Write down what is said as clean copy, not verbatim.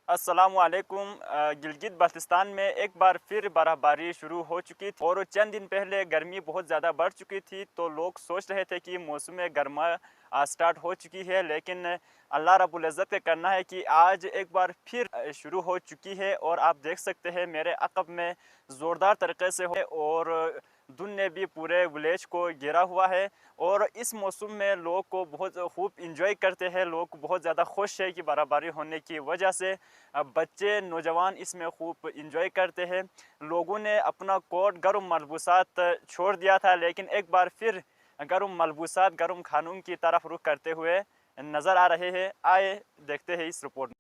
अस्सलामुअलैकुम। गिलगित बाल्टिस्तान में एक बार फिर बर्फ़बारी शुरू हो चुकी थी और चंद दिन पहले गर्मी बहुत ज़्यादा बढ़ चुकी थी, तो लोग सोच रहे थे कि मौसम गर्मा स्टार्ट हो चुकी है। लेकिन अल्लाह रब्बुल इज़्ज़त का करना है कि आज एक बार फिर शुरू हो चुकी है और आप देख सकते हैं मेरे अक़ब में ज़ोरदार तरीके से है और धुंध ने भी पूरे विलेज को घेरा हुआ है। और इस मौसम में लोग को बहुत खूब इंजॉय करते हैं, लोग बहुत ज़्यादा खुश है कि बर्फ़बारी होने की वजह से बच्चे नौजवान इसमें खूब इंजॉय करते हैं। लोगों ने अपना कोट गर्म मलबूसात छोड़ दिया था, लेकिन एक बार फिर गर्म मलबूसात गर्म खानों की तरफ रुख करते हुए नज़र आ रहे हैं। आए देखते हैं इस रिपोर्ट में।